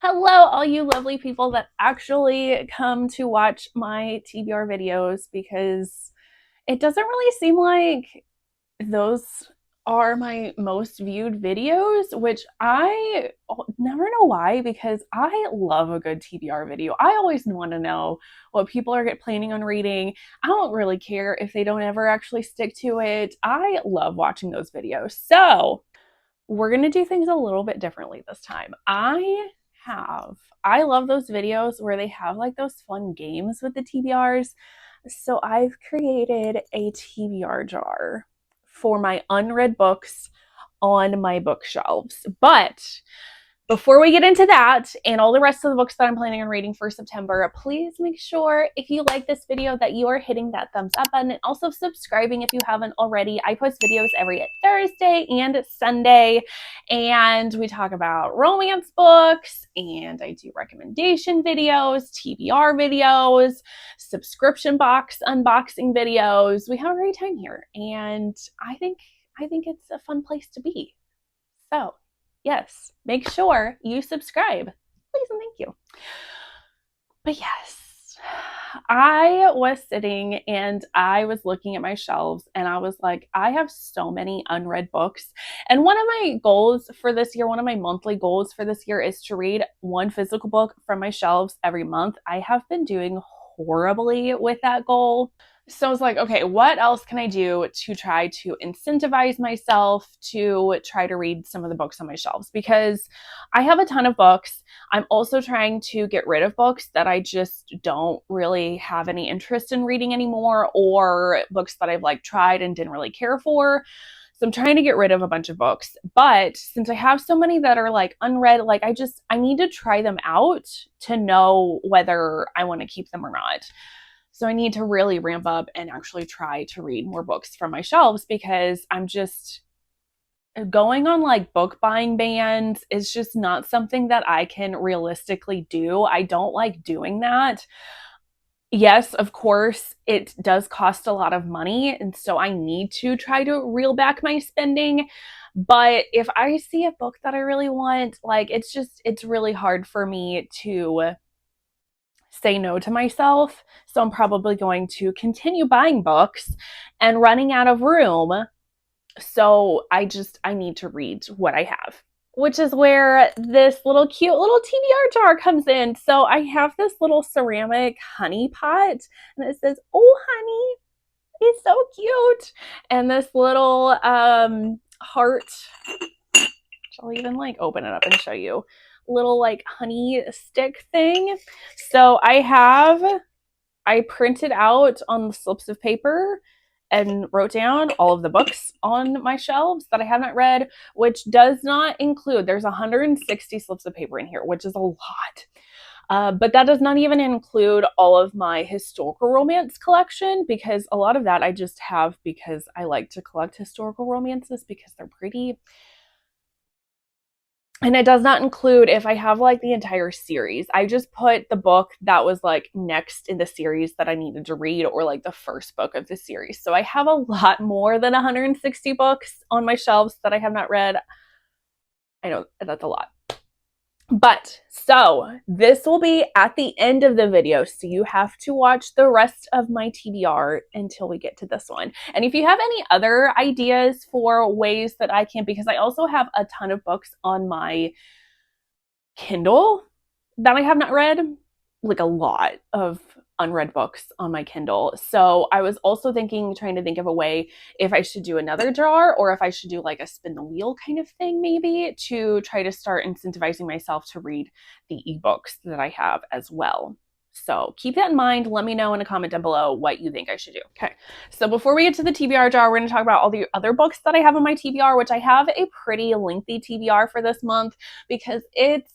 Hello, all you lovely people that actually come to watch my TBR videos because it doesn't really seem like those are my most viewed videos, which I never know why because I love a good TBR video. I always want to know what people are planning on reading. I don't really care if they don't ever actually stick to it. I love watching those videos. So, we're going to do things a little bit differently this time. have, I love those videos where they have like those fun games with the TBRs. So I've created a TBR jar for my unread books on my bookshelves. But before we get into that and all the rest of the books that I'm planning on reading for September, please make sure if you like this video that you are hitting that thumbs up button and also subscribing if you haven't already. I post videos every Thursday and Sunday, and we talk about romance books, and I do recommendation videos, TBR videos, subscription box unboxing videos. We have a great time here, and I think it's a fun place to be. So, yes, make sure you subscribe. Please and thank you. But yes, I was sitting and I was looking at my shelves and I was like, I have so many unread books. And one of my goals for this year, one of my monthly goals for this year is to read one physical book from my shelves every month. I have been doing horribly with that goal. So I was like, okay, what else can I do to try to incentivize myself to try to read some of the books on my shelves? Because I have a ton of books. I'm also trying to get rid of books that I just don't really have any interest in reading anymore, or books that I've like tried and didn't really care for. So I'm trying to get rid of a bunch of books. But since I have so many that are like unread, like I need to try them out to know whether I want to keep them or not. So I need to really ramp up and actually try to read more books from my shelves because I'm just going on like book buying bans is just not something that I can realistically do. I don't like doing that. Yes, of course, it does cost a lot of money. And so I need to try to reel back my spending. But if I see a book that I really want, like it's really hard for me to say no to myself. So I'm probably going to continue buying books and running out of room. So I need to read what I have, which is where this little cute little TBR jar comes in. So I have this little ceramic honey pot and it says, "Oh, honey." It's so cute. And this little heart, I'll even like open it up and show you, little like honey stick thing. So I printed out on the slips of paper and wrote down all of the books on my shelves that I have not read, which does not include, there's 160 slips of paper in here, which is a lot. But that does not even include all of my historical romance collection, because a lot of that I just have because I like to collect historical romances because they're pretty. And it does not include if I have like the entire series. I just put the book that was like next in the series that I needed to read, or like the first book of the series. So I have a lot more than 160 books on my shelves that I have not read. I know that's a lot. But so this will be at the end of the video. So you have to watch the rest of my TBR until we get to this one. And if you have any other ideas for ways that I can, because I also have a ton of books on my Kindle that I have not read, like a lot of unread books on my Kindle. So I was also trying to think of a way if I should do another jar or if I should do like a spin the wheel kind of thing, maybe to try to start incentivizing myself to read the ebooks that I have as well. So keep that in mind. Let me know in a comment down below what you think I should do. Okay, so before we get to the TBR jar, we're going to talk about all the other books that I have on my TBR, which I have a pretty lengthy TBR for this month because it's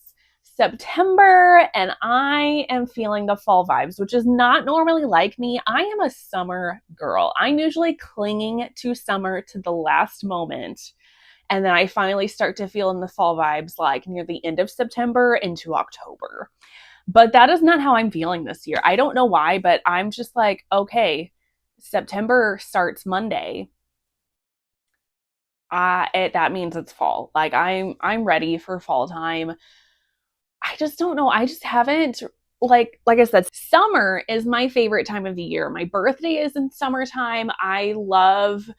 September and I am feeling the fall vibes, which is not normally like me. I am a summer girl. I'm usually clinging to summer to the last moment. And then I finally start to feel in the fall vibes like near the end of September into October. But that is not how I'm feeling this year. I don't know why, but I'm just like, okay, September starts Monday. That means it's fall. Like I'm ready for fall time. I just don't know. I just haven't, like I said, summer is my favorite time of the year. My birthday is in summertime. I love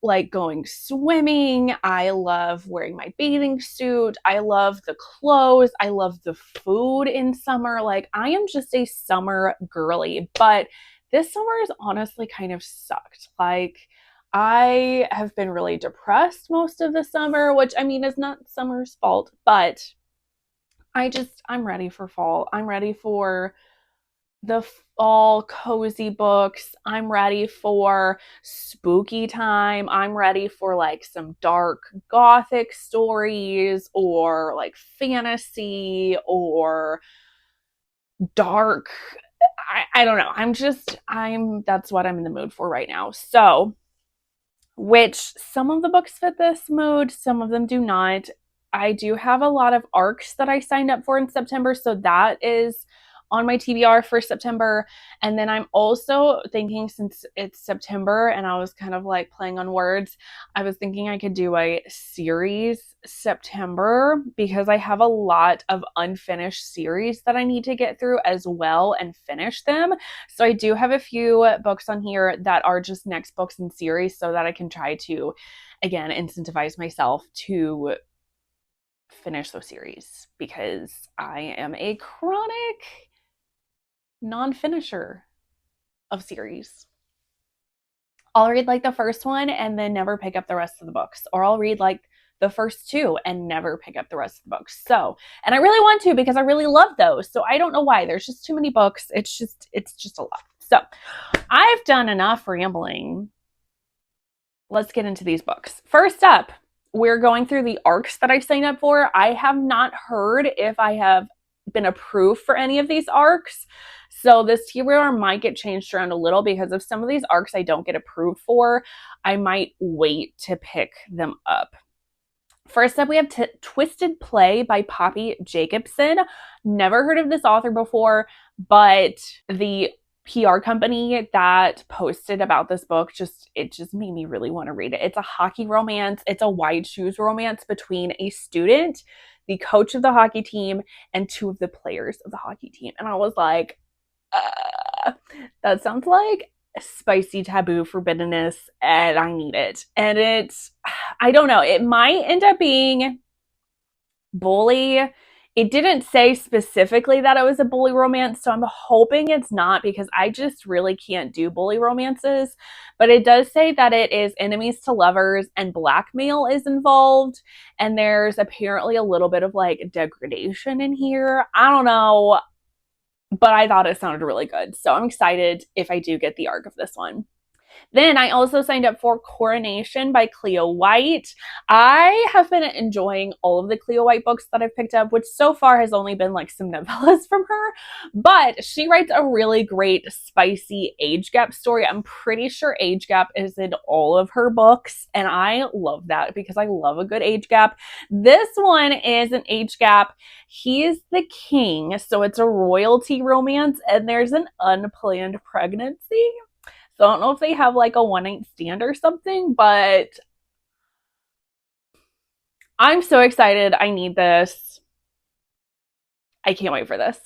like going swimming. I love wearing my bathing suit. I love the clothes. I love the food in summer. Like I am just a summer girly. But this summer has honestly kind of sucked. Like I have been really depressed most of the summer, which I mean is not summer's fault, but I'm ready for fall. I'm ready for the fall cozy books. I'm ready for spooky time. I'm ready for like some dark gothic stories or like fantasy or dark. I don't know. That's what I'm in the mood for right now. So, which some of the books fit this mood, some of them do not. I do have a lot of arcs that I signed up for in September, so that is on my TBR for September. And then I'm also thinking, since it's September and I was kind of like playing on words, I was thinking I could do a series September because I have a lot of unfinished series that I need to get through as well and finish them. So I do have a few books on here that are just next books in series so that I can try to, again, incentivize myself to finish those series because I am a chronic non-finisher of series. I'll read like the first one and then never pick up the rest of the books, or I'll read like the first two and never pick up the rest of the books. So, and I really want to because I really love those. So I don't know why. There's just too many books. It's just a lot. So I've done enough rambling. Let's get into these books. First up, we're going through the arcs that I signed up for. I have not heard if I have been approved for any of these arcs. So this TBR might get changed around a little because if some of these arcs I don't get approved for, I might wait to pick them up. First up, we have Twisted Play by Poppy Jacobson. Never heard of this author before, but the PR company that posted about this book it just made me really want to read it. It's a hockey romance. It's a wide shoes romance between a student, the coach of the hockey team, and two of the players of the hockey team. And I was like, that sounds like spicy taboo forbiddenness, and I need it. And I don't know, it might end up being bully. It didn't say specifically that it was a bully romance, so I'm hoping it's not because I just really can't do bully romances. But it does say that it is enemies to lovers and blackmail is involved, and there's apparently a little bit of like degradation in here. I don't know, but I thought it sounded really good. So I'm excited if I do get the arc of this one. Then I also signed up for Coronation by Cleo White. I have been enjoying all of the Cleo White books that I've picked up, which so far has only been like some novellas from her. But she writes a really great, spicy age gap story. I'm pretty sure age gap is in all of her books, and I love that because I love a good age gap. This one is an age gap. He's the king, so it's a royalty romance, and there's an unplanned pregnancy. So I don't know if they have like a one-night stand or something, but I'm so excited. I need this. I can't wait for this.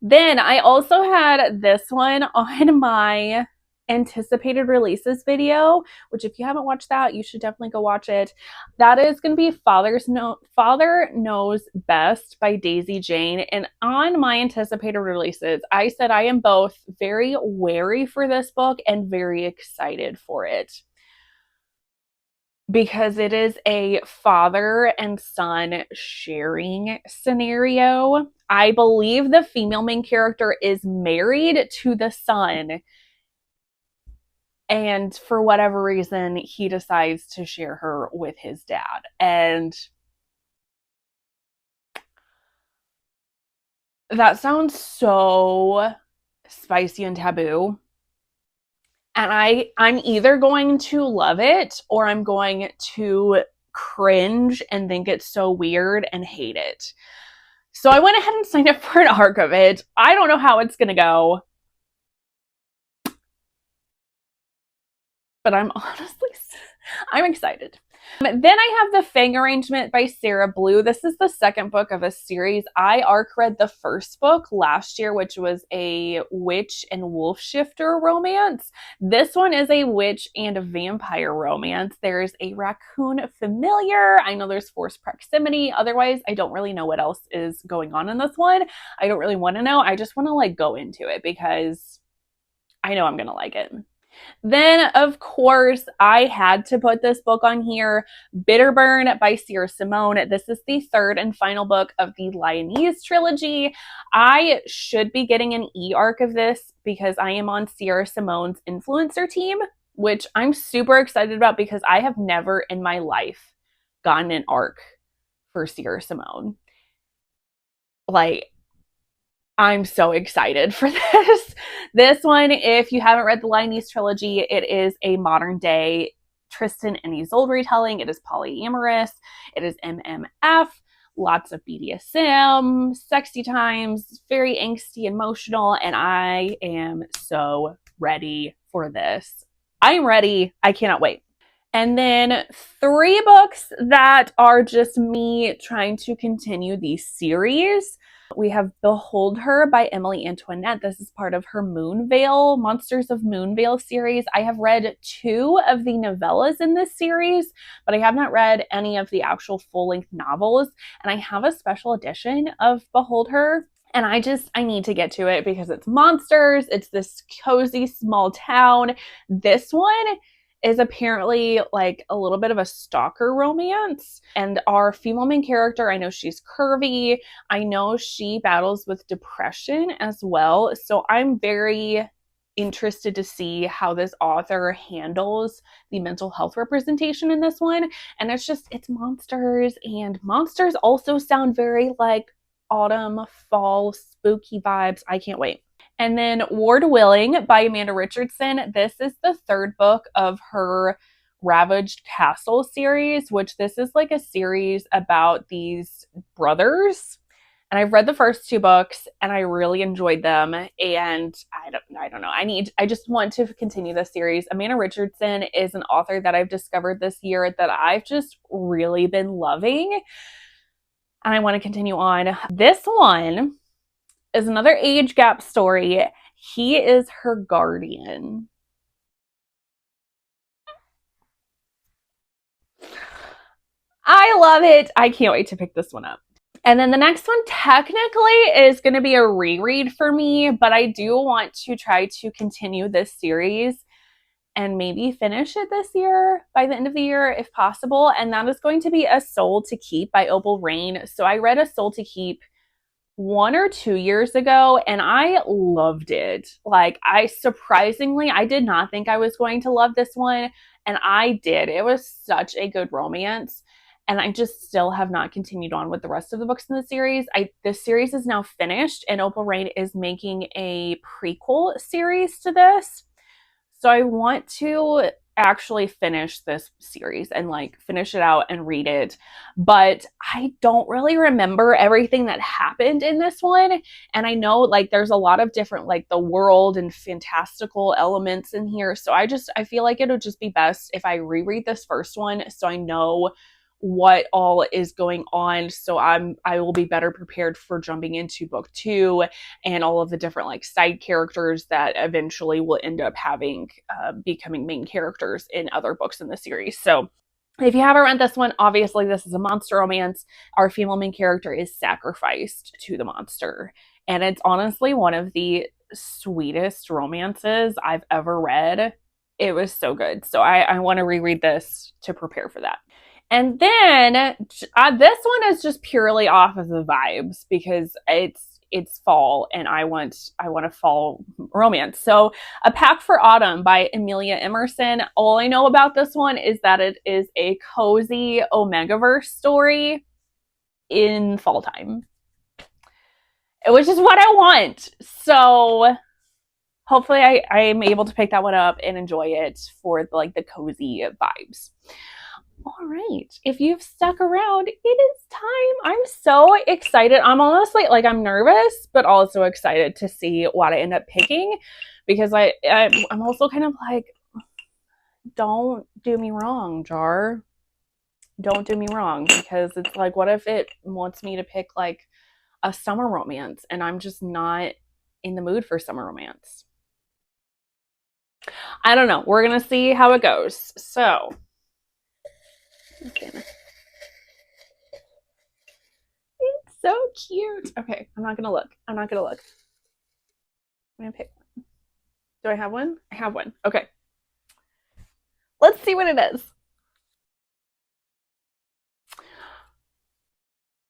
Then I also had this one on my anticipated releases video, which if you haven't watched that, you should definitely go watch it. That is going to be Father Knows Best by Daisy Jane. And on my anticipated releases, I said I am both very wary for this book and very excited for it because it is a father and son sharing scenario. I believe the female main character is married to the son, and for whatever reason, he decides to share her with his dad. And that sounds so spicy and taboo. And I'm either going to love it or I'm going to cringe and think it's so weird and hate it. So I went ahead and signed up for an arc of it. I don't know how it's going to go, but I'm excited. Then I have The Fang Arrangement by Sarah Blue. This is the second book of a series. I arc read the first book last year, which was a witch and wolf shifter romance. This one is a witch and a vampire romance. There's a raccoon familiar. I know there's forced proximity. Otherwise, I don't really know what else is going on in this one. I don't really want to know. I just want to like go into it because I know I'm going to like it. Then, of course, I had to put this book on here, Bitter Burn by Sierra Simone. This is the third and final book of the Lyonese trilogy. I should be getting an e-arc of this because I am on Sierra Simone's influencer team, which I'm super excited about because I have never in my life gotten an arc for Sierra Simone. Like, I'm so excited for this. This one, if you haven't read the Lyonese trilogy, it is a modern day Tristan and Isolde retelling. It is polyamorous. It is MMF. Lots of BDSM, sexy times, very angsty, emotional, and I am so ready for this. I am ready. I cannot wait. And then 3 books that are just me trying to continue the series. We have Behold Her by Emily Antoinette. This is part of her Moonvale, Monsters of Moonvale series. I have read 2 of the novellas in this series, but I have not read any of the actual full-length novels. And I have a special edition of Behold Her. And I need to get to it because it's monsters. It's this cozy small town. This one is apparently like a little bit of a stalker romance. And our female main character, I know she's curvy. I know she battles with depression as well. So I'm very interested to see how this author handles the mental health representation in this one. And it's monsters. And monsters also sound very like autumn, fall, spooky vibes. I can't wait. And then Ward Willing by Amanda Richardson. This is the third book of her Ravaged Castle series, which this is like a series about these brothers. And I've read the first 2 books and I really enjoyed them. And I don't know. I just want to continue this series. Amanda Richardson is an author that I've discovered this year that I've just really been loving. And I want to continue on. This one is another age gap story. He is her guardian. I love it. I can't wait to pick this one up. And then the next one technically is going to be a reread for me, but I do want to try to continue this series and maybe finish it this year, by the end of the year, if possible. And that is going to be A Soul to Keep by Opal Rain. So I read A Soul to Keep 1 or 2 years ago and I loved it. Like I did not think I was going to love this one and I did. It was such a good romance and I just still have not continued on with the rest of the books in the series. This series is now finished and Opal Rain is making a prequel series to this. So I want to actually finish this series and like finish it out and read it. But I don't really remember everything that happened in this one. And I know like there's a lot of different like the world and fantastical elements in here. So I feel like it would just be best if I reread this first one so I know what all is going on, so I will be better prepared for jumping into book 2 and all of the different like side characters that eventually will end up having becoming main characters in other books in the series. So if you haven't read this one, obviously this is a monster romance. Our female main character is sacrificed to the monster, and it's honestly one of the sweetest romances I've ever read. It was so good. So I want to reread this to prepare for that. And then this one is just purely off of the vibes because it's fall and I want a fall romance. So A Pact for Autumn by Amelia Emerson. All I know about this one is that it is a cozy Omegaverse story in fall time, which is what I want. So hopefully I'm able to pick that one up and enjoy it for like the cozy vibes. All right, if you've stuck around, it is time. I'm so excited. I'm honestly like I'm nervous, but also excited to see what I end up picking because I'm also kind of like, don't do me wrong, Jar. Don't do me wrong, because it's like, what if it wants me to pick like a summer romance and I'm just not in the mood for summer romance? I don't know. We're going to see how it goes. So, okay. It's so cute. Okay, I'm not going to look. I'm not going to look. I'm going to pick one. Do I have one? I have one. Okay. Let's see what it is.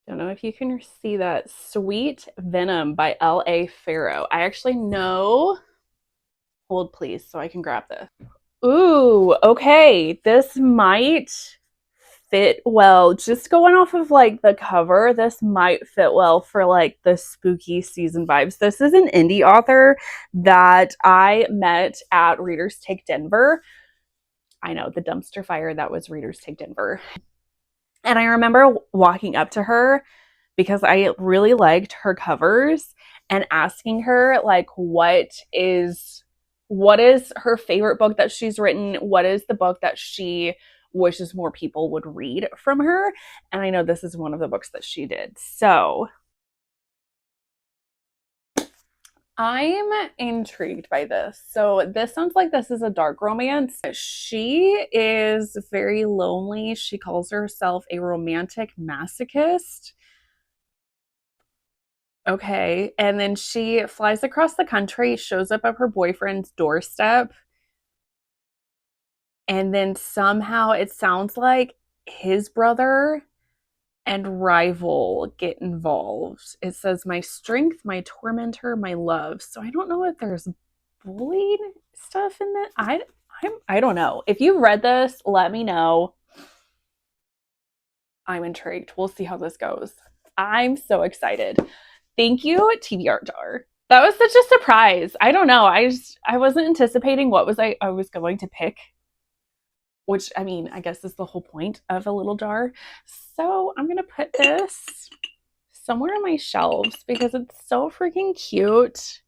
Don't know if you can see that. Sweet Venom by L.A. Farrow. I actually know. Hold, please, so I can grab this. Ooh, okay. This might fit well. Just going off of like the cover, this might fit well for like the spooky season vibes. This is an indie author that I met at Readers Take Denver. I know, the dumpster fire that was Readers Take Denver. And I remember walking up to her because I really liked her covers and asking her like what is her favorite book that she's written? What is the book that she wishes more people would read from her? And I know this is one of the books that she did. So I'm intrigued by this. So this sounds like this is a dark romance. She is very lonely. She calls herself a romantic masochist. Okay. And then she flies across the country, shows up at her boyfriend's doorstep. And then somehow it sounds like his brother and rival get involved. It says, my strength, my tormentor, my love. So I don't know if there's bullying stuff in that. I don't know. If you've read this, let me know. I'm intrigued. We'll see how this goes. I'm so excited. Thank you, TBR jar. That was such a surprise. I don't know. I wasn't anticipating what was I was going to pick, which I mean, I guess is the whole point of a little jar. So I'm gonna put this somewhere on my shelves because it's so freaking cute.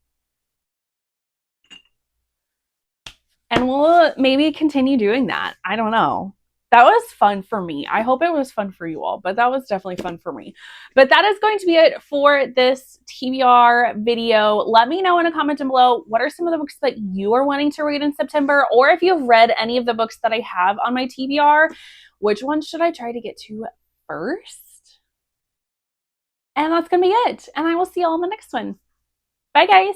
And we'll maybe continue doing that. I don't know. That was fun for me. I hope it was fun for you all, but that was definitely fun for me. But that is going to be it for this TBR video. Let me know in a comment down below, what are some of the books that you are wanting to read in September? Or if you've read any of the books that I have on my TBR, which one should I try to get to first? And that's going to be it. And I will see you all in the next one. Bye, guys.